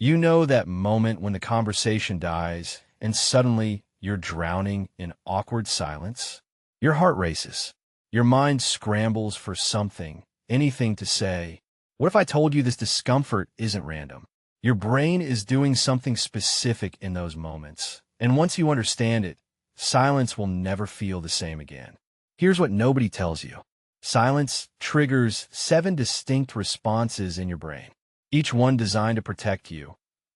You know that moment when the conversation dies and suddenly you're drowning in awkward silence? Your heart races. Your mind scrambles for something, anything to say. What if I told you this discomfort isn't random? Your brain is doing something specific in those moments. And once you understand it, silence will never feel the same again. Here's what nobody tells you. Silence triggers 7 distinct responses in your brain, each one designed to protect you,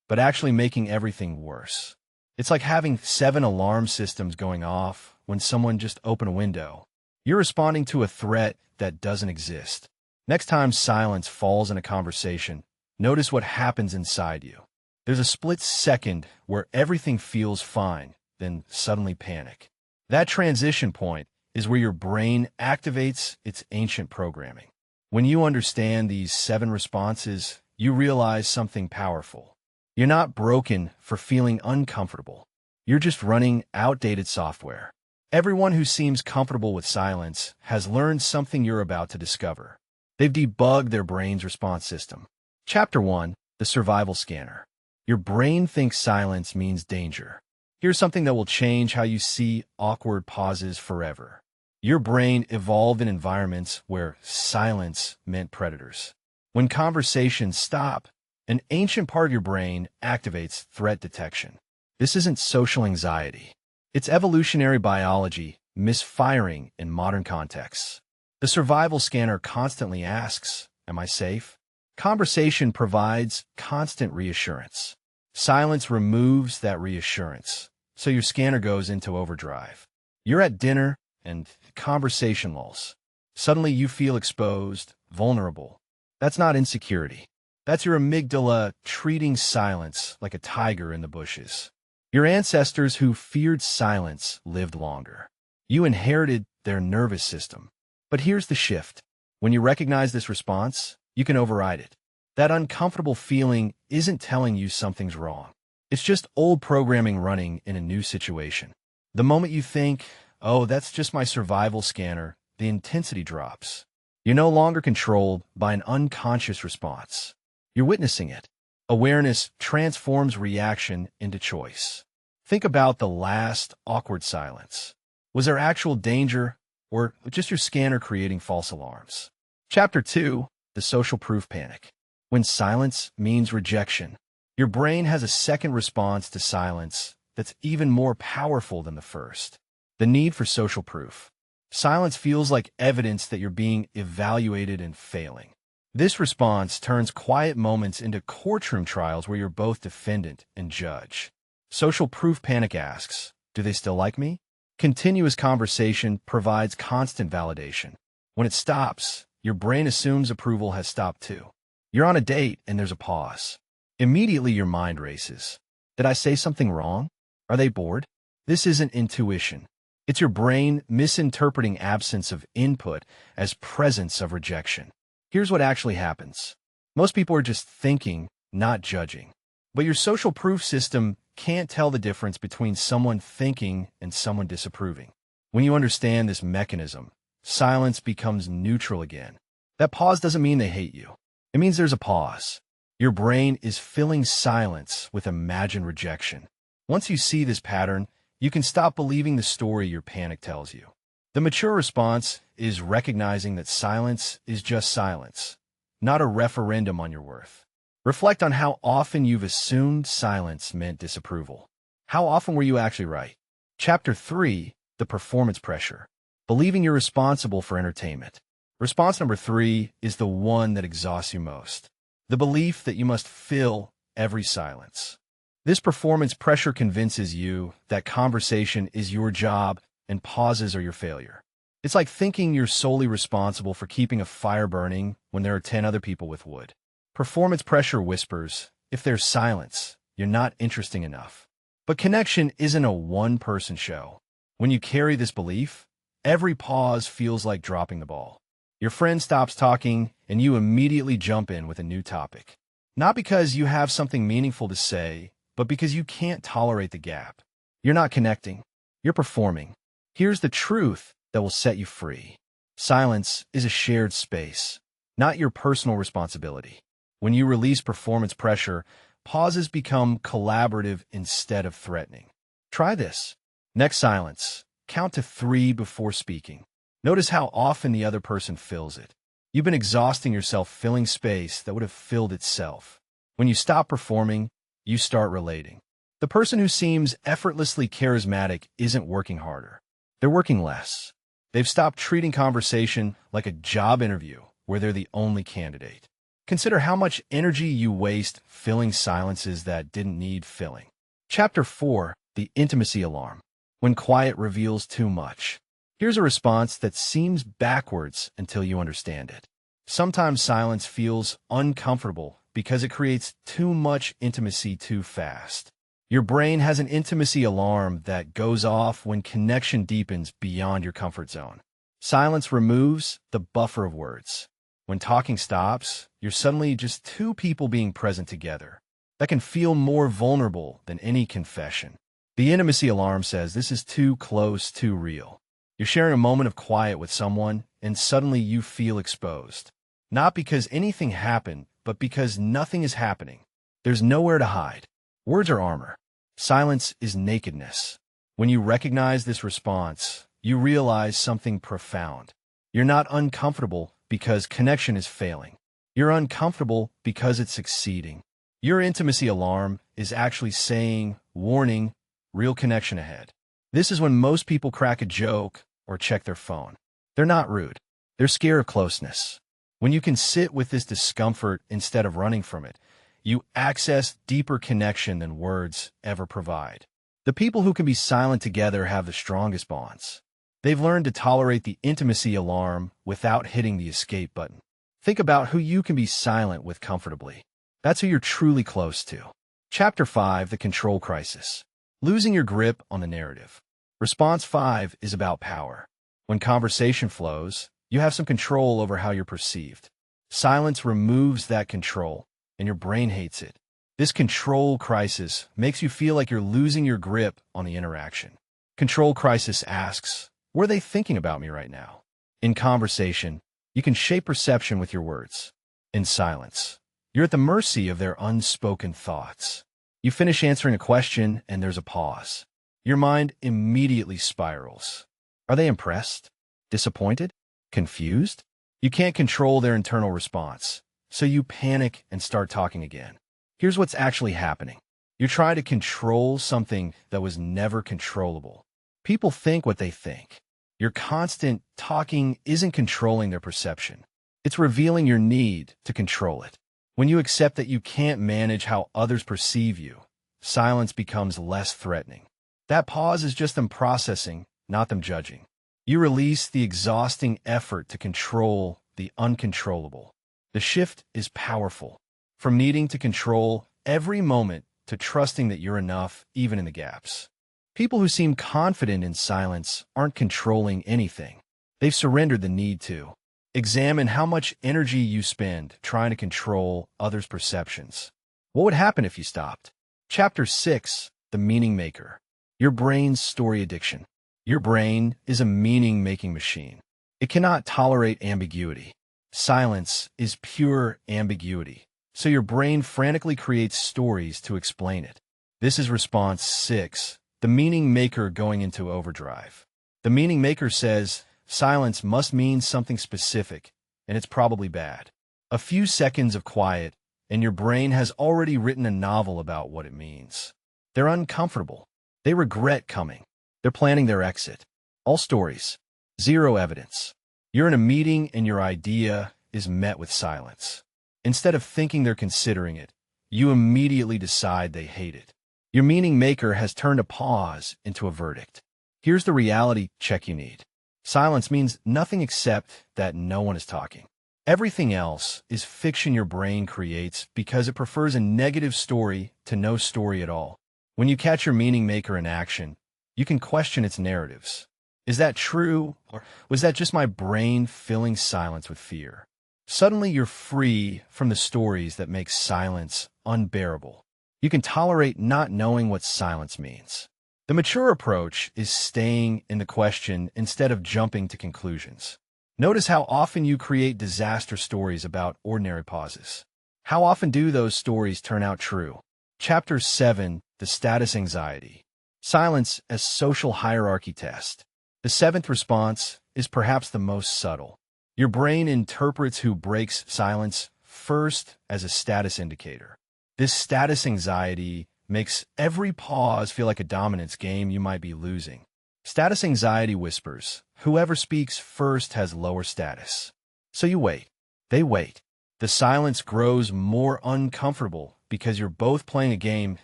but actually making everything worse. It's like having 7 alarm systems going off when someone just opened a window. You're responding to a threat that doesn't exist. Next time silence falls in a conversation, notice what happens inside you. There's a split second where everything feels fine, then suddenly panic. That transition point is where your brain activates its ancient programming. When you understand these 7 responses, you realize something powerful. You're not broken for feeling uncomfortable. You're just running outdated software. Everyone who seems comfortable with silence has learned something you're about to discover. They've debugged their brain's response system. Chapter 1, the survival scanner. Your brain thinks silence means danger. Here's something that will change how you see awkward pauses forever. Your brain evolved in environments where silence meant predators. When conversations stop, an ancient part of your brain activates threat detection. This isn't social anxiety. It's evolutionary biology misfiring in modern contexts. The survival scanner constantly asks, "Am I safe?" Conversation provides constant reassurance. Silence removes that reassurance, so your scanner goes into overdrive. You're at dinner and conversation lulls. Suddenly you feel exposed, vulnerable. That's not insecurity. That's your amygdala treating silence like a tiger in the bushes. Your ancestors who feared silence lived longer. You inherited their nervous system. But here's the shift. When you recognize this response, you can override it. That uncomfortable feeling isn't telling you something's wrong. It's just old programming running in a new situation. The moment you think, "Oh, that's just my survival scanner," the intensity drops. You're no longer controlled by an unconscious response. You're witnessing it. Awareness transforms reaction into choice. Think about the last awkward silence. Was there actual danger, or just your scanner creating false alarms? Chapter 2, the social proof panic. When silence means rejection, your brain has a second response to silence that's even more powerful than the first. The need for social proof. Silence feels like evidence that you're being evaluated and failing. This response turns quiet moments into courtroom trials where you're both defendant and judge. Social proof panic asks, "Do they still like me?" Continuous conversation provides constant validation. When it stops, your brain assumes approval has stopped too. You're on a date and there's a pause. Immediately your mind races. Did I say something wrong? Are they bored? This isn't intuition. It's your brain misinterpreting absence of input as presence of rejection. Here's what actually happens. Most people are just thinking, not judging. But your social proof system can't tell the difference between someone thinking and someone disapproving. When you understand this mechanism, silence becomes neutral again. That pause doesn't mean they hate you. It means there's a pause. Your brain is filling silence with imagined rejection. Once you see this pattern, you can stop believing the story your panic tells you. The mature response is recognizing that silence is just silence, not a referendum on your worth. Reflect on how often you've assumed silence meant disapproval. How often were you actually right? Chapter 3, the performance pressure. Believing you're responsible for entertainment. Response number 3 is the one that exhausts you most. The belief that you must fill every silence. This performance pressure convinces you that conversation is your job and pauses are your failure. It's like thinking you're solely responsible for keeping a fire burning when there are 10 other people with wood. Performance pressure whispers, if there's silence, you're not interesting enough. But connection isn't a one-person show. When you carry this belief, every pause feels like dropping the ball. Your friend stops talking, and you immediately jump in with a new topic. Not because you have something meaningful to say, but because you can't tolerate the gap. You're not connecting. You're performing. Here's the truth that will set you free. Silence is a shared space, not your personal responsibility. When you release performance pressure, pauses become collaborative instead of threatening. Try this. Next silence. Count to 3 before speaking. Notice how often the other person fills it. You've been exhausting yourself filling space that would have filled itself. When you stop performing, you start relating. The person who seems effortlessly charismatic isn't working harder. They're working less. They've stopped treating conversation like a job interview where they're the only candidate. Consider how much energy you waste filling silences that didn't need filling. Chapter 4. The Intimacy Alarm. When quiet reveals too much. Here's a response that seems backwards until you understand it. Sometimes silence feels uncomfortable because it creates too much intimacy too fast. Your brain has an intimacy alarm that goes off when connection deepens beyond your comfort zone. Silence removes the buffer of words. When talking stops, you're suddenly just two people being present together. That can feel more vulnerable than any confession. The intimacy alarm says this is too close, too real. You're sharing a moment of quiet with someone, and suddenly you feel exposed. Not because anything happened, but because nothing is happening. There's nowhere to hide. Words are armor. Silence is nakedness. When you recognize this response, you realize something profound. You're not uncomfortable because connection is failing. You're uncomfortable because it's succeeding. Your intimacy alarm is actually saying, warning, real connection ahead. This is when most people crack a joke or check their phone. They're not rude. They're scared of closeness. When you can sit with this discomfort instead of running from it, you access deeper connection than words ever provide. The people who can be silent together have the strongest bonds. They've learned to tolerate the intimacy alarm without hitting the escape button. Think about who you can be silent with comfortably. That's who you're truly close to. Chapter 5. The Control Crisis. Losing your grip on the narrative. Response 5 is about power. When conversation flows, you have some control over how you're perceived. Silence removes that control, and your brain hates it. This control crisis makes you feel like you're losing your grip on the interaction. Control crisis asks, what are they thinking about me right now? In conversation, you can shape perception with your words. In silence, you're at the mercy of their unspoken thoughts. You finish answering a question, and there's a pause. Your mind immediately spirals. Are they impressed? Disappointed? Confused? You can't control their internal response, so you panic and start talking again. Here's what's actually happening. You're trying to control something that was never controllable. People think what they think. Your constant talking isn't controlling their perception. It's revealing your need to control it. When you accept that you can't manage how others perceive you, silence becomes less threatening. That pause is just them processing, not them judging. You release the exhausting effort to control the uncontrollable. The shift is powerful. From needing to control every moment to trusting that you're enough, even in the gaps. People who seem confident in silence aren't controlling anything. They've surrendered the need to. Examine how much energy you spend trying to control others' perceptions. What would happen if you stopped? Chapter 6. The Meaning Maker. Your brain's story addiction. Your brain is a meaning-making machine. It cannot tolerate ambiguity. Silence is pure ambiguity, so your brain frantically creates stories to explain it. This is response 6, the meaning maker going into overdrive. The meaning maker says, silence must mean something specific, and it's probably bad. A few seconds of quiet, and your brain has already written a novel about what it means. They're uncomfortable. They regret coming. They're planning their exit. All stories. Zero evidence. You're in a meeting and your idea is met with silence. Instead of thinking they're considering it, you immediately decide they hate it. Your meaning maker has turned a pause into a verdict. Here's the reality check you need. Silence means nothing except that no one is talking. Everything else is fiction your brain creates because it prefers a negative story to no story at all. When you catch your meaning maker in action, you can question its narratives. Is that true, or was that just my brain filling silence with fear? Suddenly you're free from the stories that make silence unbearable. You can tolerate not knowing what silence means. The mature approach is staying in the question instead of jumping to conclusions. Notice how often you create disaster stories about ordinary pauses. How often do those stories turn out true? Chapter 7, The Status Anxiety. Silence as Social Hierarchy Test. The seventh response is perhaps the most subtle. Your brain interprets who breaks silence first as a status indicator. This status anxiety makes every pause feel like a dominance game you might be losing. Status anxiety whispers, whoever speaks first has lower status. So you wait. They wait. The silence grows more uncomfortable because you're both playing a game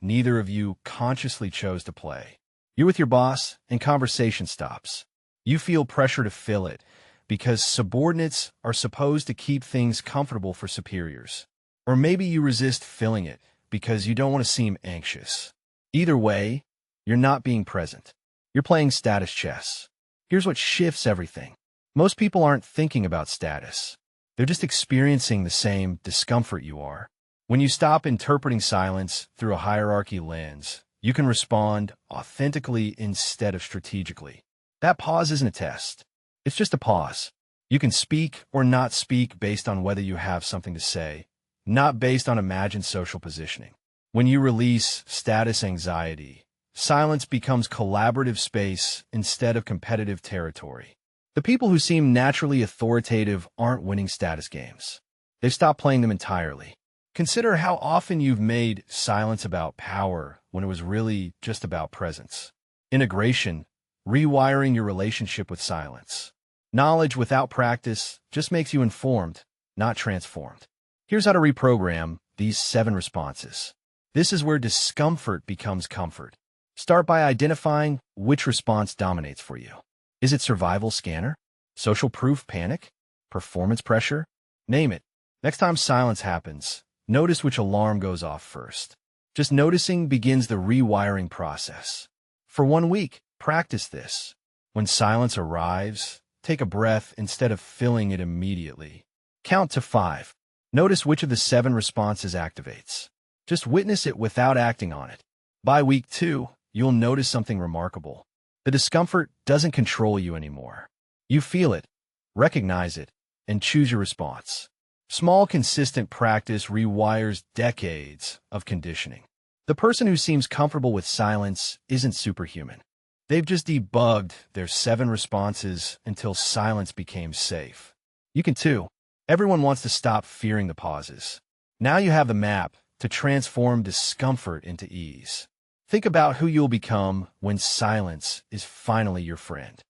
neither of you consciously chose to play. You're with your boss, and conversation stops. You feel pressure to fill it because subordinates are supposed to keep things comfortable for superiors. Or maybe you resist filling it because you don't want to seem anxious. Either way, you're not being present. You're playing status chess. Here's what shifts everything. Most people aren't thinking about status. They're just experiencing the same discomfort you are. When you stop interpreting silence through a hierarchy lens, you can respond authentically instead of strategically. That pause isn't a test. It's just a pause. You can speak or not speak based on whether you have something to say, not based on imagined social positioning. When you release status anxiety, silence becomes collaborative space instead of competitive territory. The people who seem naturally authoritative aren't winning status games. They've stopped playing them entirely. Consider how often you've made silence about power when it was really just about presence. Integration, rewiring your relationship with silence. Knowledge without practice just makes you informed, not transformed. Here's how to reprogram these 7 responses. This is where discomfort becomes comfort. Start by identifying which response dominates for you. Is it survival scanner? Social proof panic? Performance pressure? Name it. Next time silence happens, notice which alarm goes off first. Just noticing begins the rewiring process. For 1 week, practice this. When silence arrives, take a breath instead of filling it immediately. Count to 5. Notice which of the 7 responses activates. Just witness it without acting on it. By week 2, you'll notice something remarkable. The discomfort doesn't control you anymore. You feel it, recognize it, and choose your response. Small, consistent practice rewires decades of conditioning. The person who seems comfortable with silence isn't superhuman. They've just debugged their 7 responses until silence became safe. You can too. Everyone wants to stop fearing the pauses. Now you have the map to transform discomfort into ease. Think about who you'll become when silence is finally your friend.